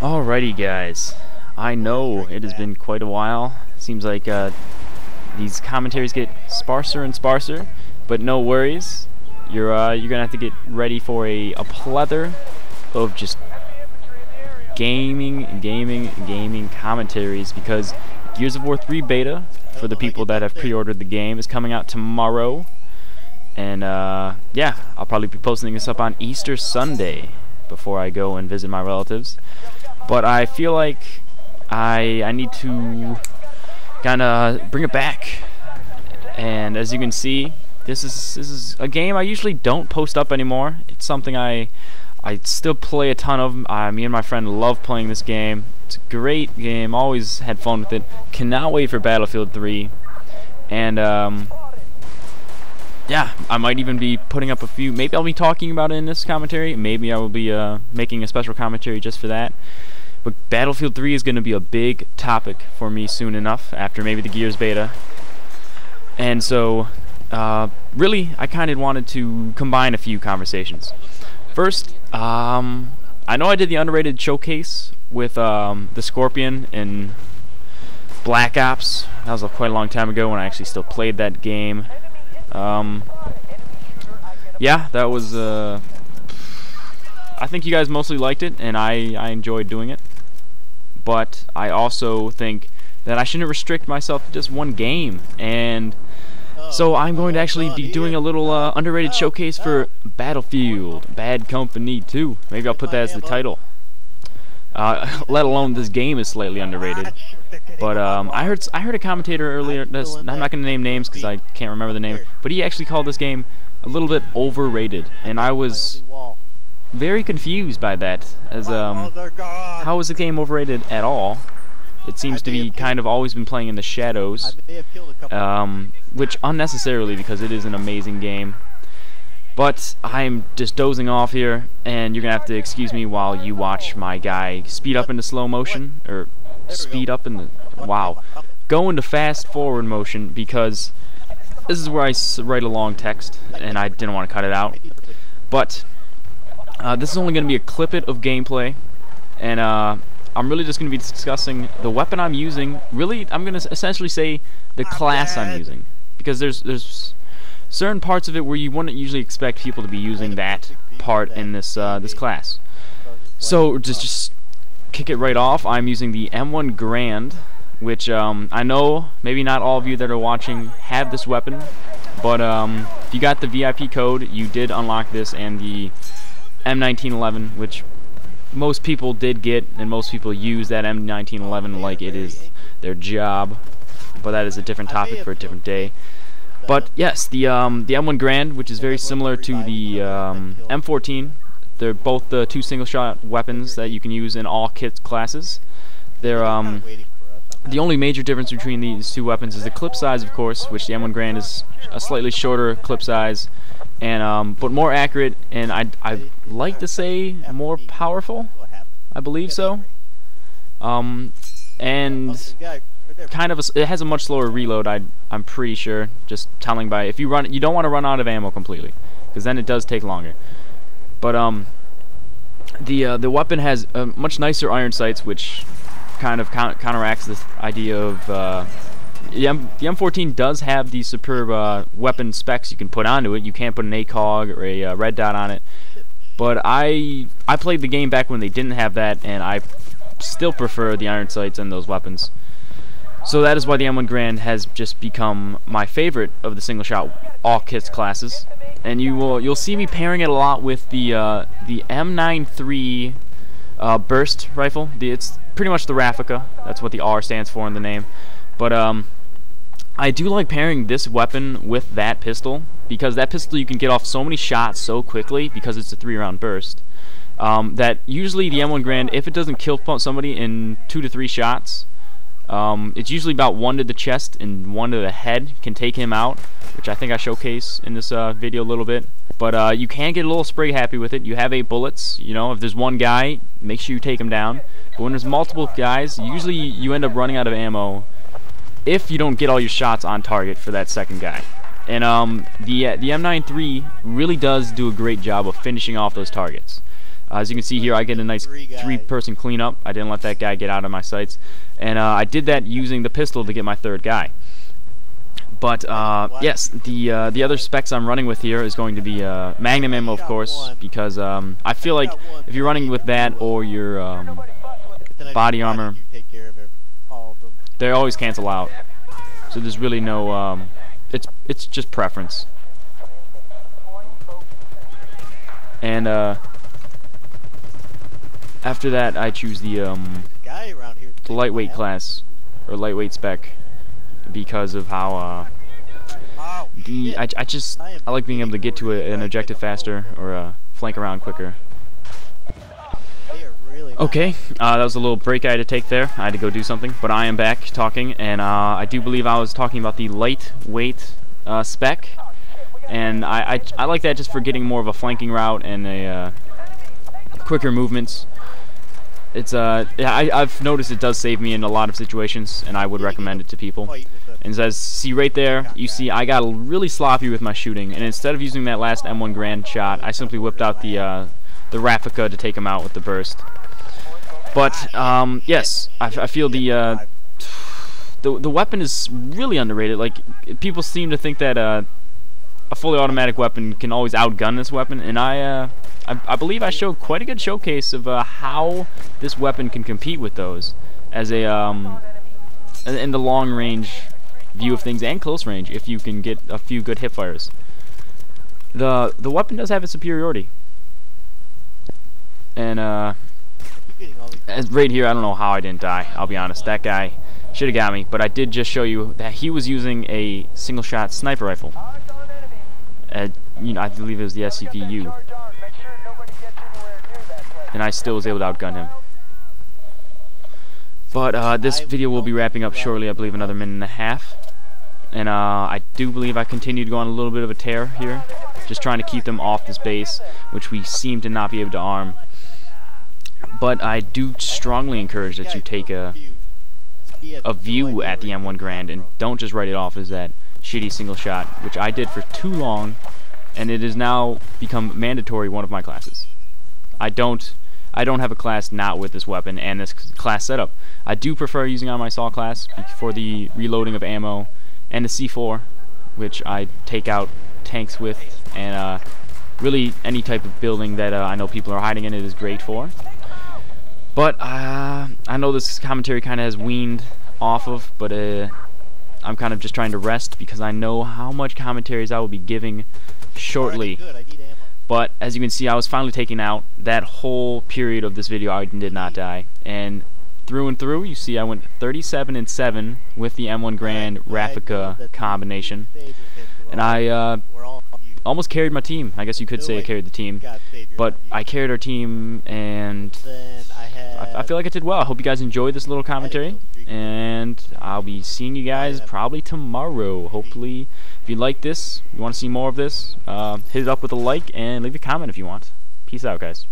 Alrighty guys, I know it has been quite a while. Seems like these commentaries get sparser and sparser, but no worries. You're gonna have to get ready for a plethora of just gaming commentaries, because Gears of War 3 beta, for the people that have pre-ordered the game, is coming out tomorrow. And yeah, I'll probably be posting this up on Easter Sunday before I go and visit my relatives. But I feel like I need to kind of bring it back. And as you can see, this is a game I usually don't post up anymore. It's something I still play a ton of. Me and my friend love playing this game. It's a great game. Always had fun with it. Cannot wait for Battlefield 3. And yeah, I might even be putting up a few. Maybe I'll be talking about it in this commentary. Maybe I will be making a special commentary just for that. But Battlefield 3 is going to be a big topic for me soon enough, after maybe the Gears beta. And so, really, I kind of wanted to combine a few conversations. First, I know I did the underrated showcase with the Scorpion in Black Ops. That was quite a long time ago when I actually still played that game. Yeah, that was I think you guys mostly liked it, and I enjoyed doing it. But I also think that I shouldn't restrict myself to just one game, and so I'm going to actually be doing a little underrated showcase for Battlefield Bad Company 2. Maybe I'll put that as the title. Let alone this game is slightly underrated. But I heard a commentator earlier. I'm not going to name names because I can't remember the name. But he actually called this game a little bit overrated, and I was very confused by that. As how is the game overrated at all? It seems to be kind of always been playing in the shadows, which unnecessarily, because it is an amazing game. But I'm just dozing off here, and you're gonna have to excuse me while you watch my guy speed up into slow motion, or speed up in the go into fast forward motion, because this is where I write a long text, and I didn't want to cut it out. But this is only going to be a clip-it of gameplay, and I'm really just going to be discussing the weapon I'm using. Really, I'm going to essentially say the class I'm using, because there's certain parts of it where you wouldn't usually expect people to be using that part in this this class. So just kick it right off. I'm using the M1 Garand, which I know maybe not all of you that are watching have this weapon, but if you got the VIP code, you did unlock this, and the M1911, which most people did get, and most people use that M1911 like it is their job. But that is a different topic for a different day. But yes, the M1 Garand, which is very similar to the M14. They're both the two single-shot weapons that you can use in all kit classes. They're the only major difference between these two weapons is the clip size, of course, which the M1 Garand is a slightly shorter clip size, and but more accurate, and I'd like to say more powerful. I believe so. And kind of it has a much slower reload. I'm pretty sure. Just telling by, if you run, you don't want to run out of ammo completely, because then it does take longer. But the weapon has much nicer iron sights, which kind of counteracts this idea of the M14 does have these superb weapon specs you can put onto it. You can't put an ACOG or a red dot on it. But I played the game back when they didn't have that, and I still prefer the iron sights and those weapons. So that is why the M1 Garand has just become my favorite of the single shot all kits classes. And you'll see me pairing it a lot with the M93 burst rifle. It's pretty much the Raffica. That's what the R stands for in the name. But I do like pairing this weapon with that pistol, because that pistol you can get off so many shots so quickly, because it's a 3-round burst, that usually the M1 Garand, if it doesn't kill somebody in 2 to 3 shots, it's usually about 1 to the chest and 1 to the head can take him out, which I think I showcase in this video a little bit. But you can get a little spray happy with it. You have 8 bullets. You know, if there's one guy, make sure you take him down. But when there's multiple guys, usually you end up running out of ammo if you don't get all your shots on target for that second guy. And the M93 really does do a great job of finishing off those targets. As you can see here, I get a nice three-person cleanup. I didn't let that guy get out of my sights, and I did that using the pistol to get my third guy. But yes, the other specs I'm running with here is going to be Magnum ammo, of course, because I feel like if you're running with that or your body armor, they always cancel out. So there's really no it's just preference. And after that, I choose the lightweight class or lightweight spec because of how I like being able to get to an objective faster or flank around quicker. Okay, that was a little break I had to take there. I had to go do something, but I am back talking, and I do believe I was talking about the lightweight spec, and I like that just for getting more of a flanking route and a quicker movements. It's I've noticed it does save me in a lot of situations, and I would recommend it to people. And as see right there, you see I got really sloppy with my shooting, and instead of using that last M1 Garand shot, I simply whipped out the replica to take him out with the burst. But yes, I feel the weapon is really underrated. Like, people seem to think that a fully automatic weapon can always outgun this weapon, and I believe I showed quite a good showcase of how this weapon can compete with those as a in the long range view of things and close range if you can get a few good hip fires. The weapon does have its superiority, and right here, I don't know how I didn't die. I'll be honest, that guy should have got me, but I did just show you that he was using a single-shot sniper rifle. You know, I believe it was the SCPU, and I still was able to outgun him. But this video will be wrapping up shortly. I believe another minute and a half, and I do believe I continue to go on a little bit of a tear here, just trying to keep them off this base, which we seem to not be able to arm. But I do strongly encourage that you take a view at the M1 Garand and don't just write it off as that shitty single shot, which I did for too long, and it has now become mandatory one of my classes. I don't have a class not with this weapon and this class setup. I do prefer using on my assault class for the reloading of ammo and the C4, which I take out tanks with, and really any type of building that I know people are hiding in it is great for. But I know this commentary kind of has weaned off of, but I'm kind of just trying to rest because I know how much commentaries I will be giving shortly. But as you can see, I was finally taking out that whole period of this video. I did not die, and through and through, you see I went 37-7 with the M1 Garand replica combination, and I almost carried my team. I guess you could say I carried the team, but I carried our team, and I feel like I did well. I hope you guys enjoyed this little commentary, and I'll be seeing you guys probably tomorrow. Hopefully, if you like this, you want to see more of this, hit it up with a like and leave a comment if you want. Peace out, guys.